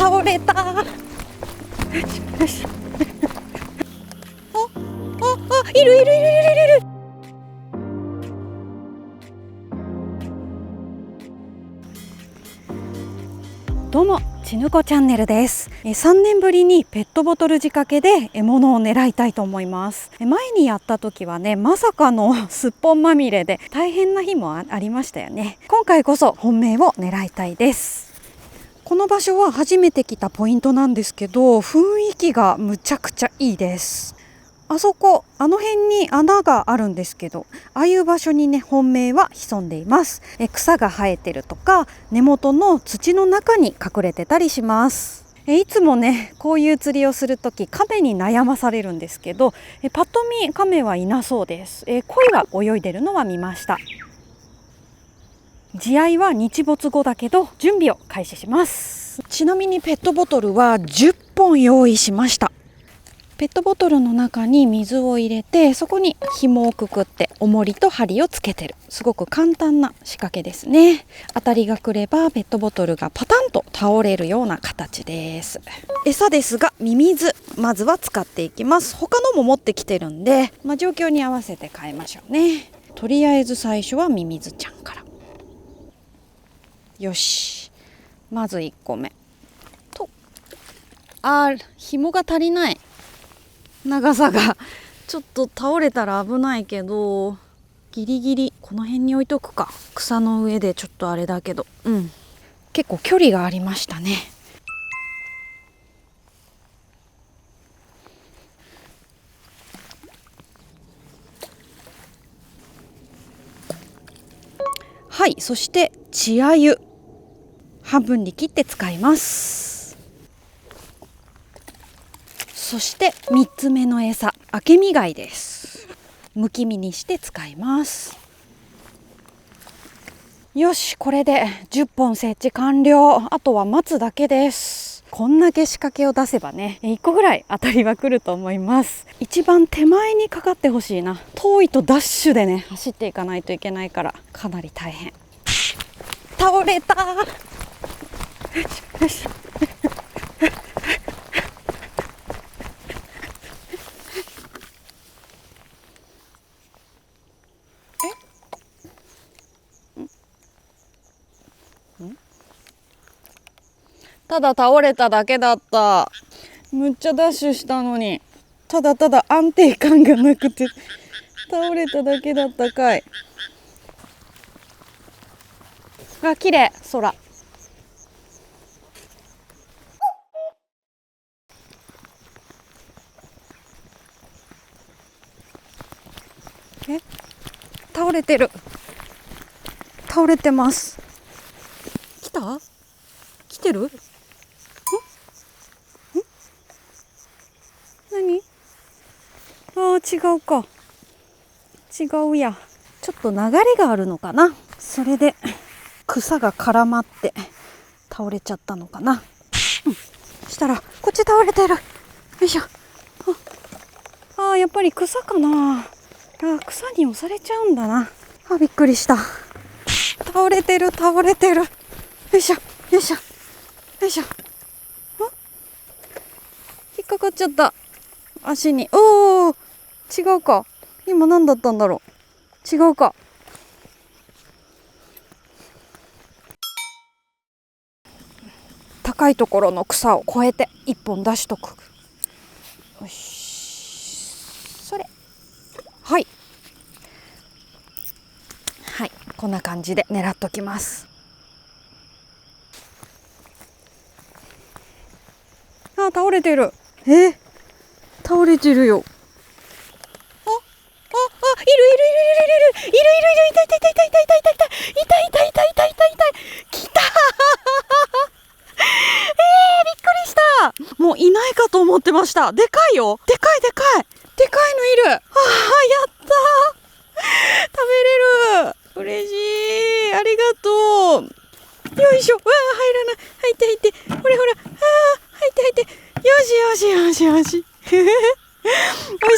倒れた。よしいる。どうも、ちぬこチャンネルです。3年ぶりにペットボトル仕掛けで獲物を狙いたいと思います。前にやった時はね、まさかのすっぽんまみれで大変な日もありましたよね。今回こそ本命を狙いたいです。この場所は初めて来たポイントなんですけど、雰囲気がむちゃくちゃいいです。あそこ、あの辺に穴があるんですけど、ああいう場所にね、本命は潜んでいます。草が生えてるとか、根元の土の中に隠れてたりします。いつもね、こういう釣りをするとき、亀に悩まされるんですけど、パッと見亀はいなそうです。鯉が泳いでるのは見ました。地合いは日没後だけど、準備を開始します。ちなみにペットボトルは10本用意しました。ペットボトルの中に水を入れて、そこに紐をくくって重りと針をつけてる。すごく簡単な仕掛けですね。当たりが来ればペットボトルがパタンと倒れるような形です。餌ですがミミズ、まずは使っていきます。他のも持ってきてるんで、状況に合わせて変えましょうね。とりあえず最初はミミズちゃんから。よし、まず1個目と、紐が足りない。長さがちょっと倒れたら危ないけど、ギリギリこの辺に置いとくか。草の上でちょっとあれだけど、結構距離がありましたね。はい、そして血あゆ半分に切って使います。そして3つ目の餌、アケミ貝です。むき身にして使います。よし、これで10本設置完了。あとは待つだけです。こんだけ仕掛けを出せばね、1個ぐらい当たりは来ると思います。一番手前にかかってほしいな。遠いとダッシュでね、走っていかないといけないから、かなり大変。倒れた。よしただ倒れただけだった。むっちゃダッシュしたのに、ただただ安定感がなくて倒れただけだったかい。綺麗空。倒れてる。倒れてます。来てる？何？違うか。違うや。ちょっと流れがあるのかな。それで草が絡まって倒れちゃったのかな。したらこっち倒れてる。よいしょ。やっぱり草かな。草に押されちゃうんだな。びっくりした。倒れてる。よいしょ。引っかかっちゃった。足に。違うか。今何だったんだろう。違うか。高いところの草を越えて一本出しとく。よし、それ。はい、こんな感じで狙っときます。倒れてる。倒れてるよ。いる。痛い。来た。びっくりした。もういないかと思ってました。でかいよ。でかいのいる。やった。食べれる。嬉しい。ありがとう。よいしょ。入らない。入ってほら。入って。よし。美味し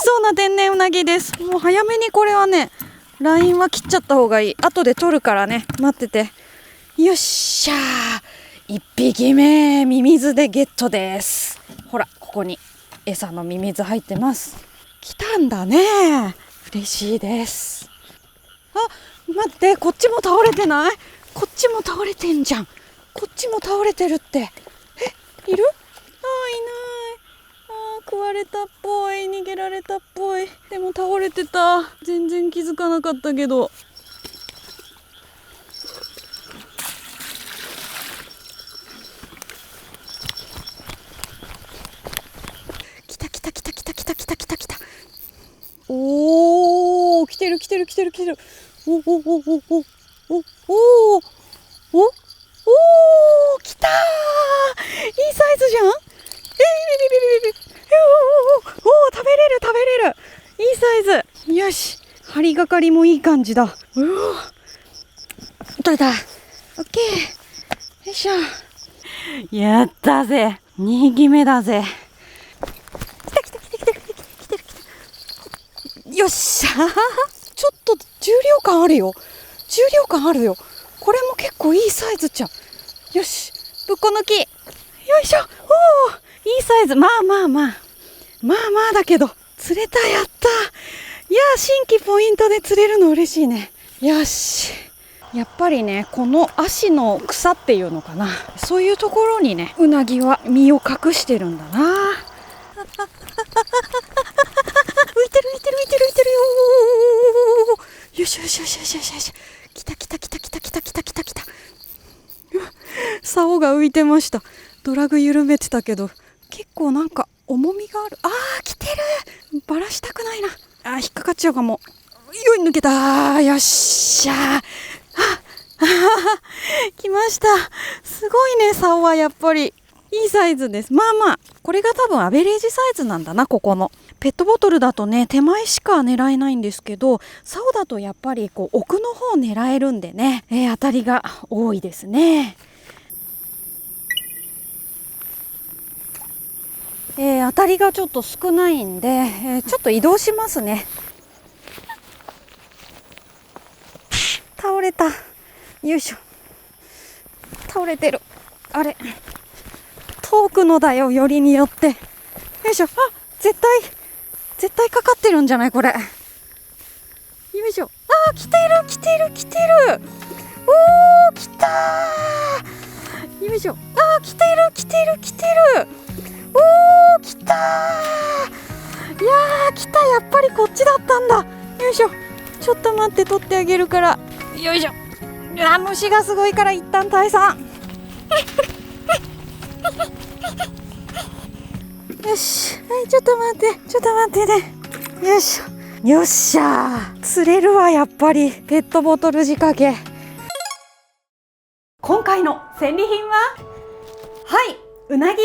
そうな天然うなぎです。もう早めにこれはね、ラインは切っちゃった方がいい。後で取るからね、待ってて。よっしゃー。1匹目ミミズでゲットです。ほら、ここに餌のミミズ入ってます。来たんだね。嬉しいです。あ、待って、こっちも倒れてない？こっちも倒れてんじゃん。こっちも倒れてるって。いる？いない。食われたっぽい。逃げられたっぽい。でも倒れてた。全然気づかなかったけど。来た。おー、来てる。おー、来たー。いいサイズじゃん。おー、食べれる。いいサイズ。よし、張りがかりもいい感じだ。取れた。オッケー。よいしょ。やったぜ。2匹目だぜ。来てる。よっしゃー。ちょっと重量感あるよ。これも結構いいサイズじゃん。よし、ぶっこ抜き。よいしょ。おー、いいサイズ。まあだけど釣れた。やった。いやー、新規ポイントで釣れるの嬉しいね。よし、やっぱりね、この足の草っていうのかな、そういうところにね、うなぎは身を隠してるんだな。浮いてるよ。よし。来た。竿が浮いてました。ドラグ緩めてたけど、結構なんか重みがある。来てる。バラしたくないな。引っかかっちゃうかも。よい、抜けた。よっしゃー。来ました。すごいね、竿はやっぱりいいサイズです。まあこれが多分アベレージサイズなんだな。ここのペットボトルだとね、手前しか狙えないんですけど、竿だとやっぱりこう奥の方狙えるんでね、当たりが多いですね。当たりがちょっと少ないんで、ちょっと移動しますね。倒れた。よいしょ。倒れてる。あれ、遠くのだよ、よりによって。よいしょ。絶対かかってるんじゃないこれ。よいしょ。来てる。おー、来たー。よいしょ。来てる。おー、来たー。いやー、来た。やっぱりこっちだったんだ。よいしょ。ちょっと待って、取ってあげるから。よいしょ。虫がすごいから一旦退散。よし、はい、ちょっと待ってね。よいしょ。よっしゃー。釣れるわ、やっぱり。ペットボトル仕掛け。今回の戦利品は、うなぎで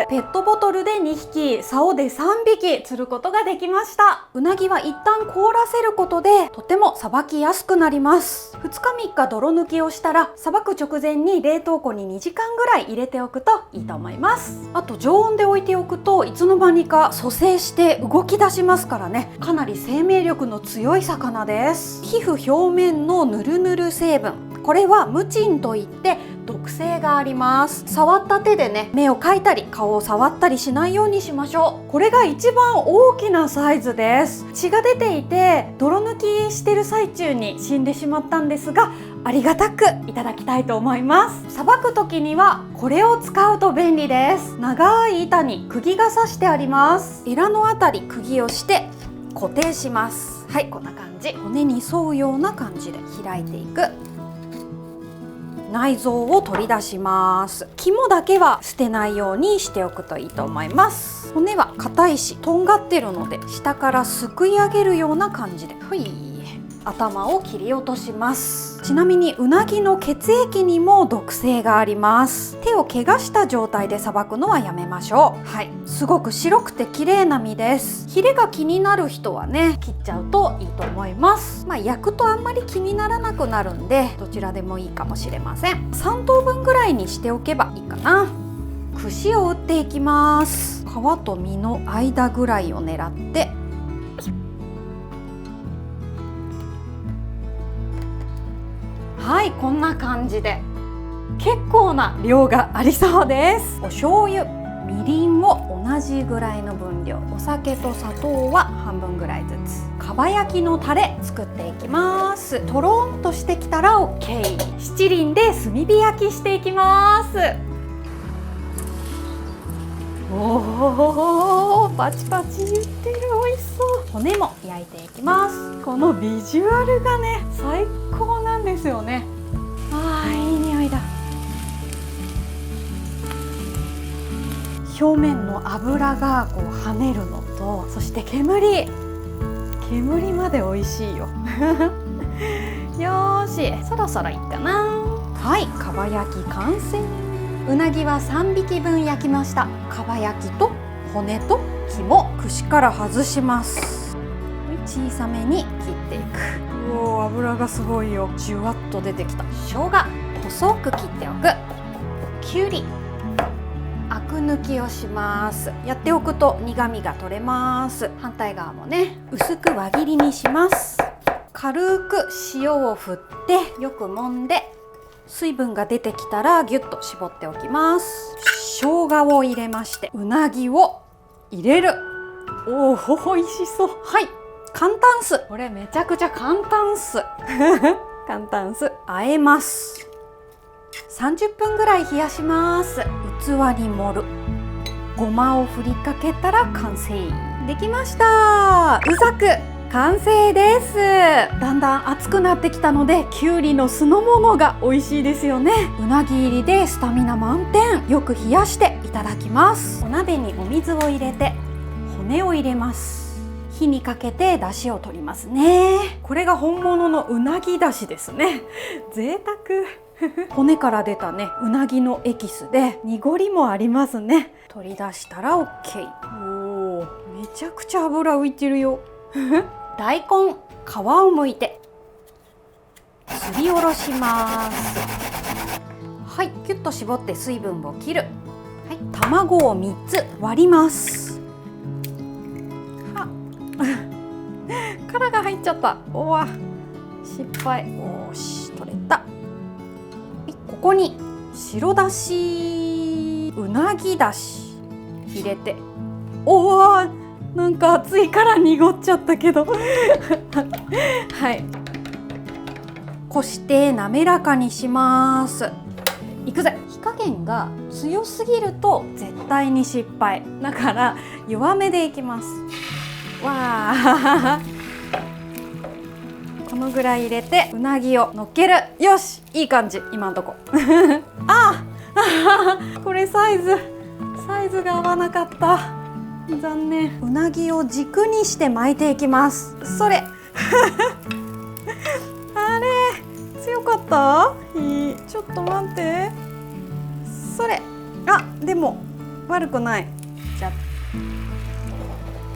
す。ペットボトルで2匹、竿で3匹釣ることができました。うなぎは一旦凍らせることでとてもさばきやすくなります。2日3日泥抜きをしたら、さばく直前に冷凍庫に2時間ぐらい入れておくといいと思います。あと常温で置いておくといつの間にか蘇生して動き出しますからね、かなり生命力の強い魚です。皮膚表面のヌルヌル成分、これはムチンといって毒性があります。触った手でね、目をかいたり顔を触ったりしないようにしましょう。これが一番大きなサイズです。血が出ていて泥抜きしてる最中に死んでしまったんですが、ありがたくいただきたいと思います。さばく時にはこれを使うと便利です。長い板に釘が刺してあります。エラのあたり釘をして固定します。はい、こんな感じ。骨に沿うような感じで開いていく。内臓を取り出します。肝だけは捨てないようにしておくといいと思います。骨は硬いしとんがってるので、下からすくい上げるような感じで、頭を切り落とします。ちなみにうなぎの血液にも毒性があります。手を怪我した状態でさばくのはやめましょう。すごく白くて綺麗な身です。ヒレが気になる人はね、切っちゃうといいと思います。焼くとあんまり気にならなくなるんで、どちらでもいいかもしれません。3等分ぐらいにしておけばいいかな。串を打っていきます。皮と身の間ぐらいを狙って、はい、こんな感じで結構な量がありそうです。お醤油、みりんを同じぐらいの分量、お酒と砂糖は半分ぐらいずつ。かば焼きのタレ作っていきます。とろんとしてきたら OK。 七輪で炭火焼きしていきます。おー、パチパチ言ってる。美味しそう。骨も焼いていきます。このビジュアルがね、最高なんですよね。あー、いい匂いだ。表面の油がこう跳ねるのと、そして煙まで美味しいよよーし、そろそろいいかな。はい、かば焼き完成。うなぎは3匹分焼きました。かば焼きと骨と肝、串から外します。小さめに切っていく。うおー、油がすごいよ。じゅわっと出てきた。生姜、細く切っておく。きゅうり、アク抜きをします。やっておくと苦味が取れます。反対側もね、薄く輪切りにします。軽く塩を振ってよく揉んで、水分が出てきたらギュッと絞っておきます。生姜を入れまして、うなぎを入れる。おお、美味しそう。はい、簡単酢。これめちゃくちゃ簡単酢簡単酢、和えます。30分ぐらい冷やします。器に盛る。ごまを振りかけたら完成。できました。うざく完成です。だんだん暑くなってきたので、きゅうりの酢の物が美味しいですよね。うなぎ入りでスタミナ満点。よく冷やしていただきます。お鍋にお水を入れて骨を入れます。火にかけて出汁を取りますね。これが本物のうなぎ出汁ですね。贅沢骨から出たね、うなぎのエキスで濁りもありますね。取り出したら OK。 おー、めちゃくちゃ油浮いてるよ大根、皮を剥いてすりおろします。はい、キュッと絞って水分を切る。はい、卵を3つ割りますは殻が入っちゃった。おわ、失敗。おーし、取れた。ここに白だし、うなぎだし入れて、おお、なんか熱いから濁っちゃったけどはい、こして滑らかにします。いくぜ。火加減が強すぎると絶対に失敗だから弱めでいきます。わあこのぐらい入れて、うなぎを乗っける。よし、いい感じ、今んとこあこれサイズが合わなかった。残念。うなぎを軸にして巻いていきます。それあれ、強かった？いい。ちょっと待って。それ。あ、でも悪くない。じゃ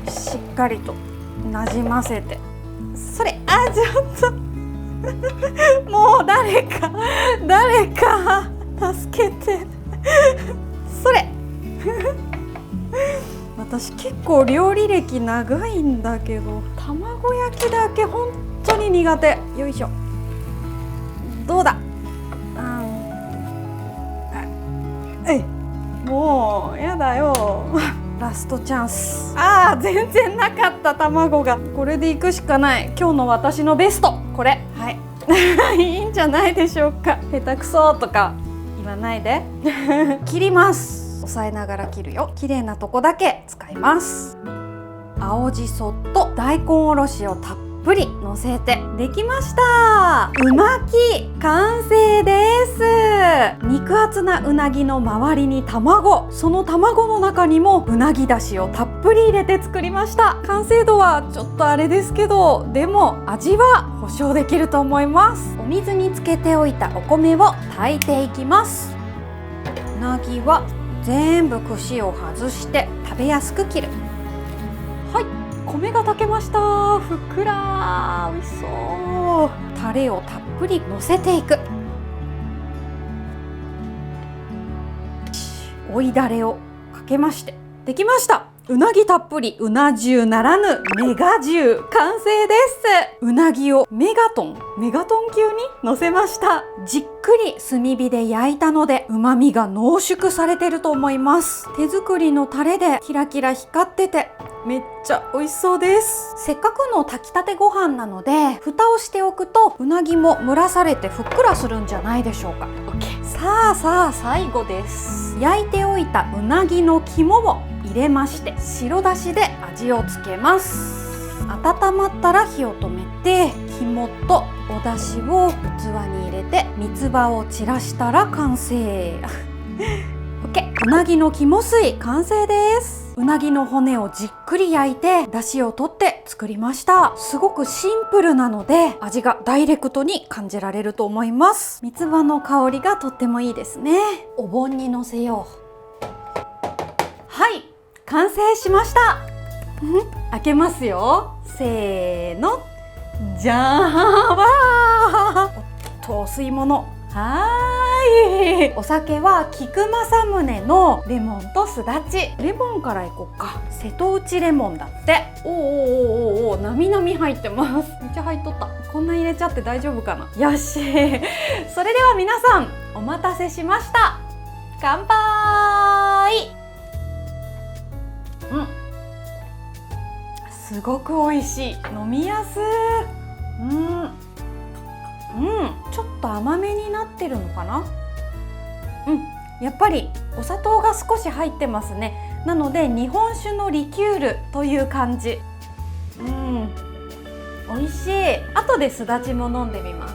あしっかりとなじませて。それ。あ、ちょっともう誰か助けてそれ私結構料理歴長いんだけど、卵焼きだけ本当に苦手。よいしょ。どうだ。もうやだよラストチャンス。全然なかった卵が。これでいくしかない。今日の私のベストこれ。はいいいんじゃないでしょうか。下手くそとか言わないで切ります。押さえながら切るよ。綺麗なとこだけ使います。青じそと大根おろしをたっぷり乗せてできました。う巻き完成です。肉厚なうなぎの周りに卵、その卵の中にもうなぎだしをたっぷり入れて作りました。完成度はちょっとあれですけど、でも味は保証できると思います。お水につけておいたお米を炊いていきます。うなぎは全部串を外して食べやすく切る。はい、米が炊けました。ふっくら美味しそう。タレをたっぷりのせていく。追いダレをかけましてできました。うなぎたっぷりうな重ならぬメガ重完成です。うなぎをメガトン級に乗せました。じっくり炭火で焼いたので旨味が濃縮されてると思います。手作りのタレでキラキラ光っててめっちゃ美味しそうです。せっかくの炊きたてご飯なので蓋をしておくとうなぎも蒸らされてふっくらするんじゃないでしょうか。 OK。 さあ最後です。焼いておいたうなぎの肝を入れまして白だしで味をつけます。温まったら火を止めて肝とお出汁を器に入れて三つ葉を散らしたら完成OK。 うなぎの肝水完成です。うなぎの骨をじっくり焼いて出汁を取って作りました。すごくシンプルなので味がダイレクトに感じられると思います。三つ葉の香りがとってもいいですね。お盆にのせよう。はい、完成しました。開けますよ。せーの、じゃーん。わー、おっとお吸い物。お酒は菊正宗のレモンとすだち。レモンからいこっか。瀬戸内レモンだって。おなみなみ入ってます。めっちゃ入っとった。こんな入れちゃって大丈夫かな。よしそれでは皆さんお待たせしました。乾杯。すごく美味しい。飲みやすい。ちょっと甘めになってるのかな。やっぱりお砂糖が少し入ってますね。なので日本酒のリキュールという感じ。美味しい。後ですだちも飲んでみます。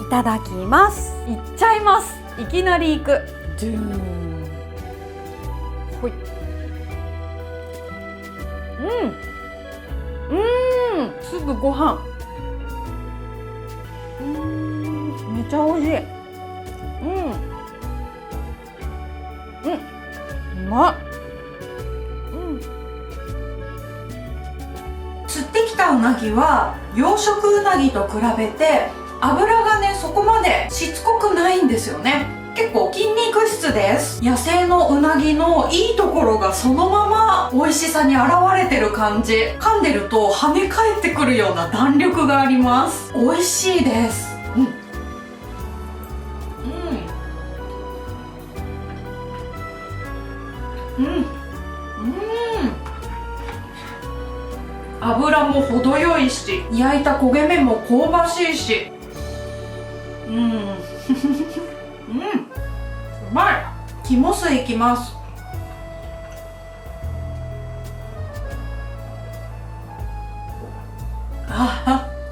いただきます。いっちゃいます。いきなりいく。ドゥーン。ほい。すぐご飯。めっちゃ美味しい。うまっ。釣ってきたうなぎは養殖うなぎと比べて脂がねそこまでしつこくないんですよね。結構筋肉質です。野生のうなぎのいいところがそのまま美味しさに現れてる感じ。噛んでると跳ね返ってくるような弾力があります。美味しいです。油も程よいし、焼いた焦げ目も香ばしいし、うまい。肝水いきます。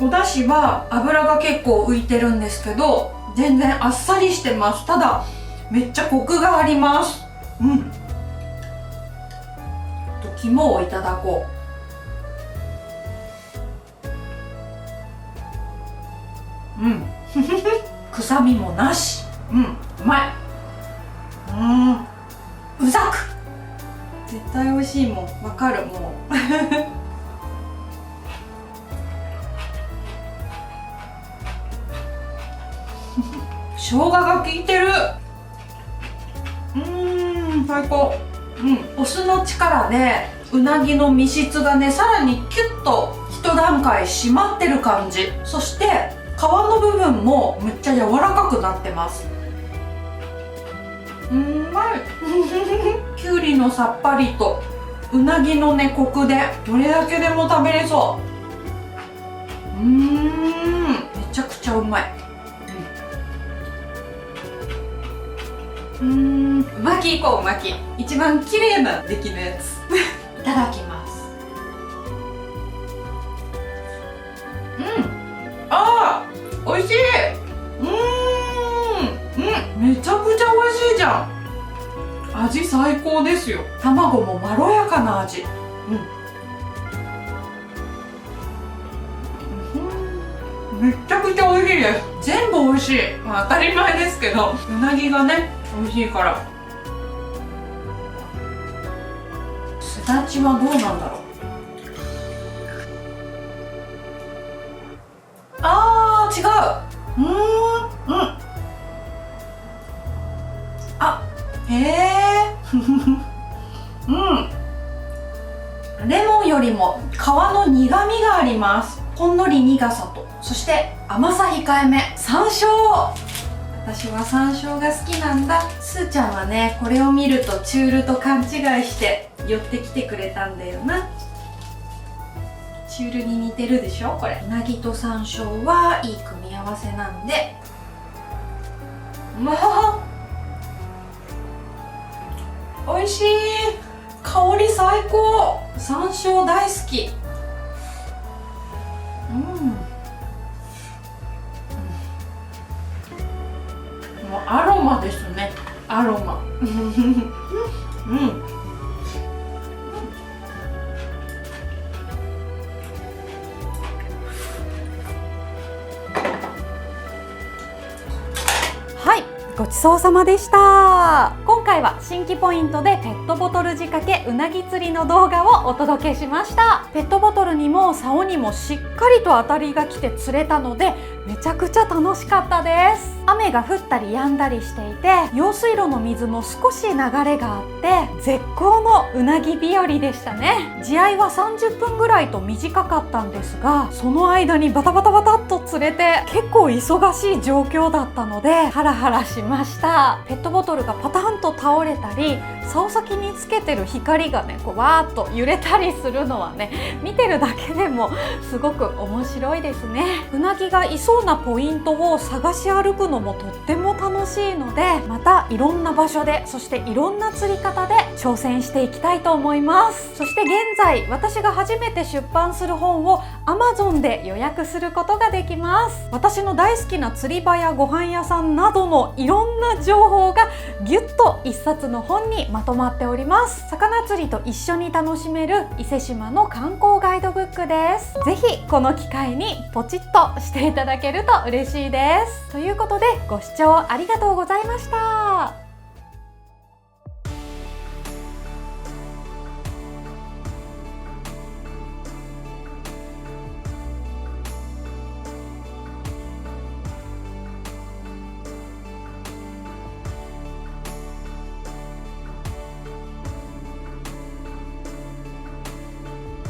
お出汁は油が結構浮いてるんですけど全然あっさりしてます。ただめっちゃコクがあります。肝をいただこう。臭みもなし。うまい。うざく。絶対美味しいもん。わかる。もう生姜が効いてる。最高。お酢の力でうなぎの身質がねさらにキュッと一段階締まってる感じ。そして皮の部分もめっちゃ柔らかくなってます。うまいきゅうりのさっぱりとうなぎのねコクでどれだけでも食べれそう。めちゃくちゃうまい。うまきいこう。うまき一番綺麗な出来のやついただきます。美味しい。めちゃくちゃ美味しいじゃん。味最高ですよ。卵もまろやかな味。めちゃくちゃ美味しいです。全部美味しい。当たり前ですけどうなぎがね美味しいから。すだちはどうなんだろう。違う。へえレモンよりも皮の苦みがあります。ほんのり苦さと、そして甘さ控えめ。山椒、私は山椒が好きなんだ。すーちゃんはね、これを見るとチュールと勘違いして寄ってきてくれたんだよな。チュールに似てるでしょこれ。うなぎと山椒はいい組み合わせなんで、もう美味しい。香り最高。山椒大好き。もうアロマですね、アロマ。はい、ごちそうさまでした。今回は新規ポイントでペットボトル仕掛けうなぎ釣りの動画をお届けしました。ペットボトルにも竿にもしっかりと当たりが来て釣れたので、めちゃくちゃ楽しかったです。雨が降ったり止んだりしていて、用水路の水も少し流れがあって絶好のうなぎ日和でしたね。地合いは30分ぐらいと短かったんですが、その間にバタバタバタっと釣れて結構忙しい状況だったのでハラハラしました。ペットボトルがパタンと倒れたり、竿先につけてる光がねこうわーっと揺れたりするのはね、見てるだけでもすごく面白いですね。うなぎがいそうなポイントを探し歩くのもとっても楽しいので、またいろんな場所で、そしていろんな釣り方で挑戦していきたいと思います。そして現在私が初めて出版する本を Amazon で予約することができます。私の大好きな釣り場やご飯屋さんなどのいろんな情報がギュッと一冊の本にまとまっております。魚釣りと一緒に楽しめる伊勢志摩の観光ガイドブックです。ぜひこの機会にポチッとしていただけると嬉しいです。ということでご視聴ありがとうございました。